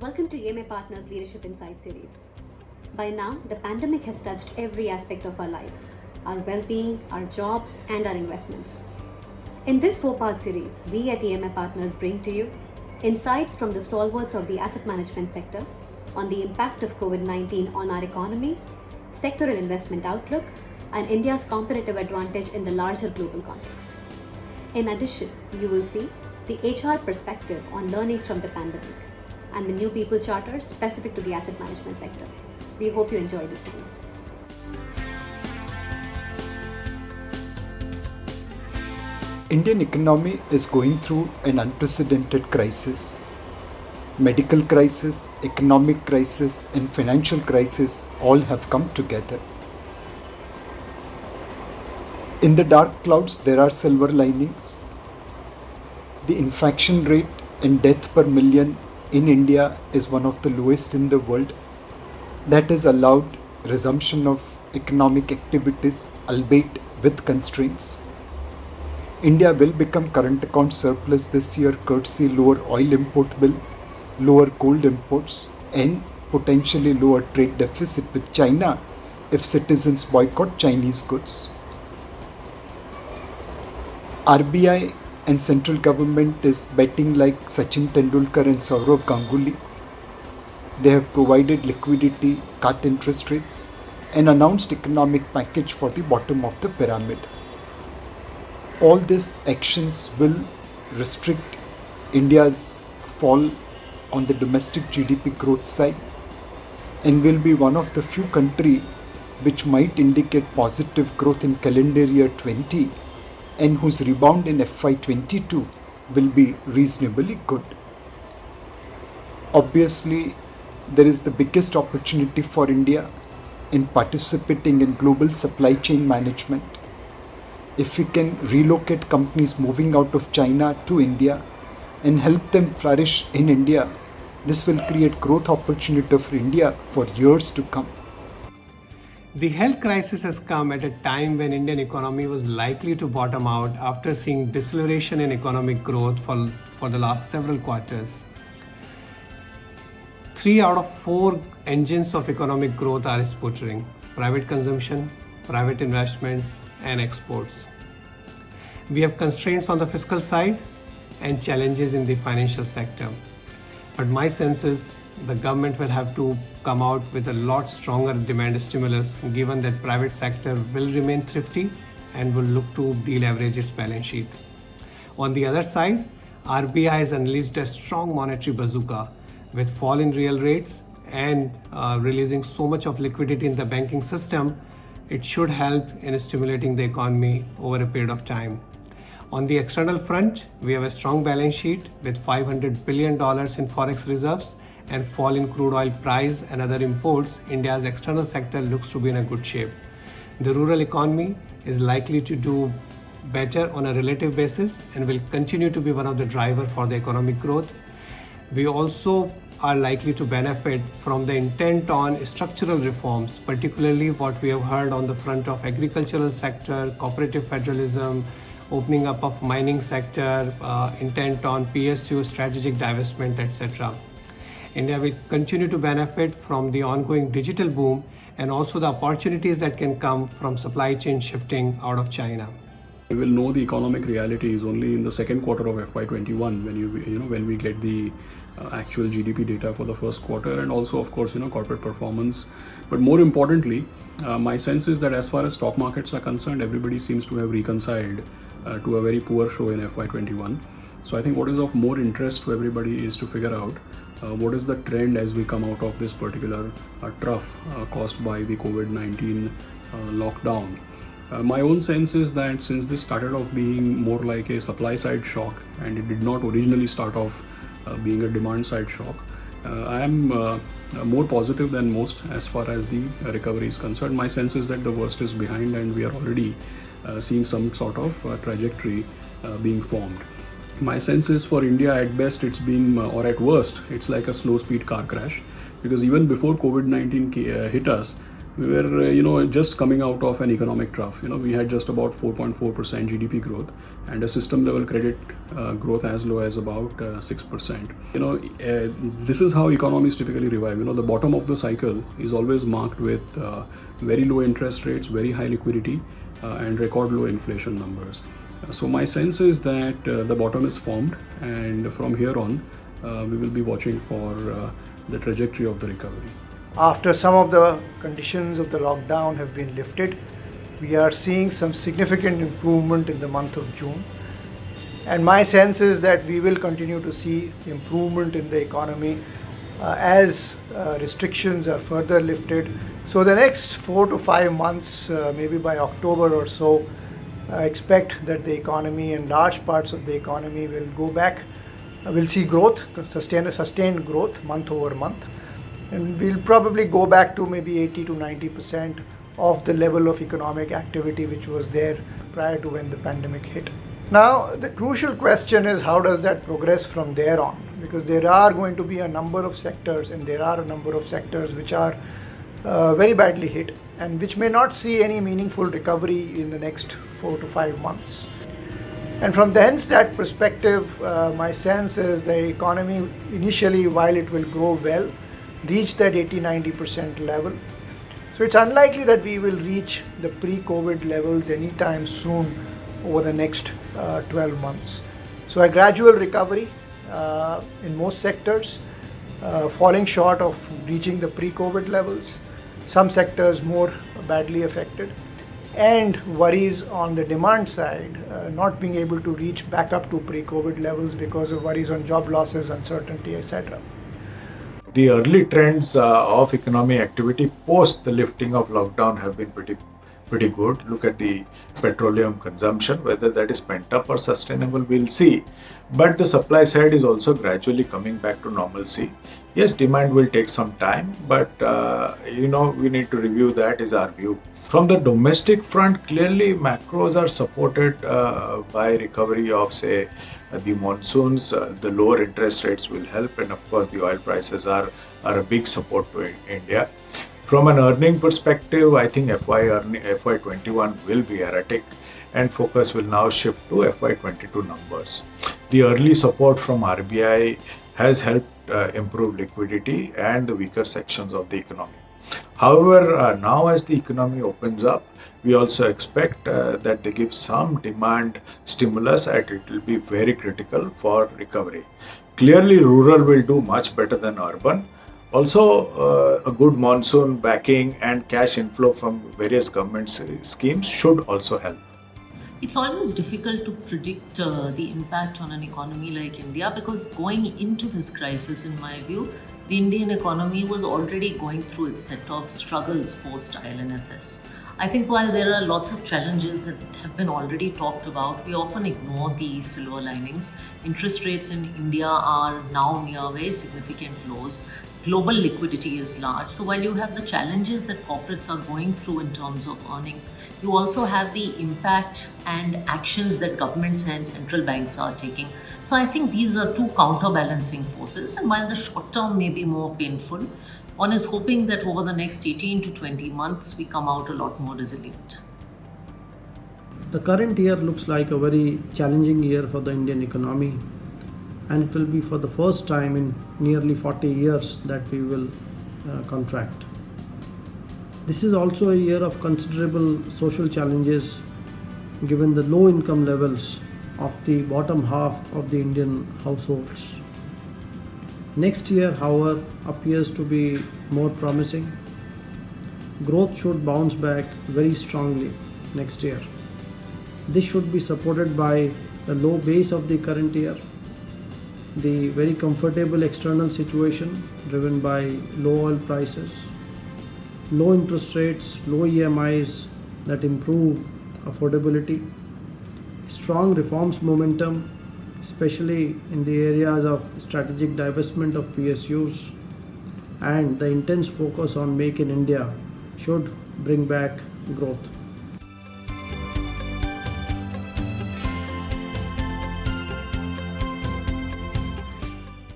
Welcome to EMA Partners Leadership Insight series. By now, the pandemic has touched every aspect of our lives, our well-being, our jobs, and our investments. In this 4-part series, we at EMA Partners bring to you insights from the stalwarts of the asset management sector on the impact of COVID-19 on our economy, sectoral investment outlook, and India's competitive advantage in the larger global context. In addition, you will see the HR perspective on learnings from the pandemic and the new people charter specific to the asset management sector. We hope you enjoy this series. Indian economy is going through an unprecedented crisis. Medical crisis, economic crisis, and financial crisis all have come together. In the dark clouds, there are silver linings. The infection rate and death per million in India is one of the lowest in the world. That has allowed resumption of economic activities, albeit with constraints. India will become current account surplus this year courtesy lower oil import bill, lower gold imports, and potentially lower trade deficit with China if citizens boycott Chinese goods. RBI and central government is betting like Sachin Tendulkar and Sourav Ganguly. They have provided liquidity, cut interest rates, and announced economic package for the bottom of the pyramid. All these actions will restrict India's fall on the domestic GDP growth side and will be one of the few countries which might indicate positive growth in calendar year 20 and whose rebound in FY22 will be reasonably good. Obviously, there is the biggest opportunity for India in participating in global supply chain management. If we can relocate companies moving out of China to India and help them flourish in India, this will create growth opportunity for India for years to come. The health crisis has come at a time when Indian economy was likely to bottom out after seeing deceleration in economic growth for the last several quarters. 3 out of 4 engines of economic growth are sputtering: private consumption, private investments, and exports. We have constraints on the fiscal side and challenges in the financial sector. But my sense is the government will have to come out with a lot stronger demand stimulus, given that private sector will remain thrifty and will look to deleverage its balance sheet. On the other side, RBI has unleashed a strong monetary bazooka with fall in real rates and releasing so much of liquidity in the banking system. It should help in stimulating the economy over a period of time. On the external front, we have a strong balance sheet with $500 billion in forex reserves and fall in crude oil price and other imports. India's external sector looks to be in a good shape. The rural economy is likely to do better on a relative basis and will continue to be one of the drivers for the economic growth. We also are likely to benefit from the intent on structural reforms, particularly what we have heard on the front of agricultural sector, cooperative federalism, opening up of mining sector, intent on PSU, strategic divestment, etc. India will continue to benefit from the ongoing digital boom and also the opportunities that can come from supply chain shifting out of China. We will know the economic realities only in the second quarter of FY21 when we get the actual GDP data for the first quarter, and also of course corporate performance. But more importantly, my sense is that as far as stock markets are concerned, everybody seems to have reconciled to a very poor show in FY21. So I think what is of more interest to everybody is to figure out what is the trend as we come out of this particular trough caused by the COVID-19 lockdown. My own sense is that since this started off being more like a supply side shock and it did not originally start off being a demand side shock, I am more positive than most as far as the recovery is concerned. My sense is that the worst is behind and we are already seeing some sort of trajectory being formed. My sense is for India, at best it's been, or at worst, it's like a slow speed car crash, because even before COVID-19 hit us, we were just coming out of an economic trough. We had just about 4.4% GDP growth and a system level credit growth as low as about 6%. This is how economies typically revive. The bottom of the cycle is always marked with very low interest rates, very high liquidity, and record low inflation numbers. So my sense is that the bottom is formed, and from here on we will be watching for the trajectory of the recovery. After some of the conditions of the lockdown have been lifted, we are seeing some significant improvement in the month of June. And my sense is that we will continue to see improvement in the economy as restrictions are further lifted. So the next 4 to 5 months, maybe by October or so, I expect that the economy and large parts of the economy will go back. We'll see growth, sustained growth month over month. And we'll probably go back to maybe 80 to 90% of the level of economic activity which was there prior to when the pandemic hit. Now, the crucial question is how does that progress from there on? Because there are going to be a number of sectors, and there are a number of sectors which are very badly hit and which may not see any meaningful recovery in the next 4 to 5 months. And from that perspective, my sense is the economy initially, while it will grow well, reach that 80-90% level. So it's unlikely that we will reach the pre-COVID levels anytime soon over the next 12 months. So a gradual recovery in most sectors, falling short of reaching the pre-COVID levels, some sectors more badly affected, and worries on the demand side, not being able to reach back up to pre-COVID levels because of worries on job losses, uncertainty, etc. The early trends of economic activity post the lifting of lockdown have been pretty good. Look at the petroleum consumption, whether that is pent up or sustainable, we'll see. But the supply side is also gradually coming back to normalcy. Yes, demand will take some time, but we need to review that, is our view. From the domestic front, clearly macros are supported by recovery of, say, the monsoons. The lower interest rates will help, and of course the oil prices are a big support to India. From an earning perspective, I think FY21 will be erratic, and focus will now shift to FY22 numbers. The early support from RBI has helped improve liquidity and the weaker sections of the economy. However, now as the economy opens up, we also expect that they give some demand stimulus, and it will be very critical for recovery. Clearly, rural will do much better than urban. Also, a good monsoon backing and cash inflow from various government schemes should also help. It's always difficult to predict the impact on an economy like India, because going into this crisis, in my view, the Indian economy was already going through its set of struggles post-IL&FS. I think while there are lots of challenges that have been already talked about, we often ignore the silver linings. Interest rates in India are now near very significant lows. Global liquidity is large. So while you have the challenges that corporates are going through in terms of earnings, you also have the impact and actions that governments and central banks are taking. So I think these are two counterbalancing forces. And while the short term may be more painful, one is hoping that over the next 18 to 20 months, we come out a lot more resilient. The current year looks like a very challenging year for the Indian economy, and it will be for the first time in nearly 40 years that we will contract. This is also a year of considerable social challenges given the low income levels of the bottom half of the Indian households. Next year, however, appears to be more promising. Growth should bounce back very strongly next year. This should be supported by the low base of the current year, the very comfortable external situation driven by low oil prices, low interest rates, low EMIs that improve affordability, strong reforms momentum, especially in the areas of strategic divestment of PSUs, and the intense focus on Make in India should bring back growth.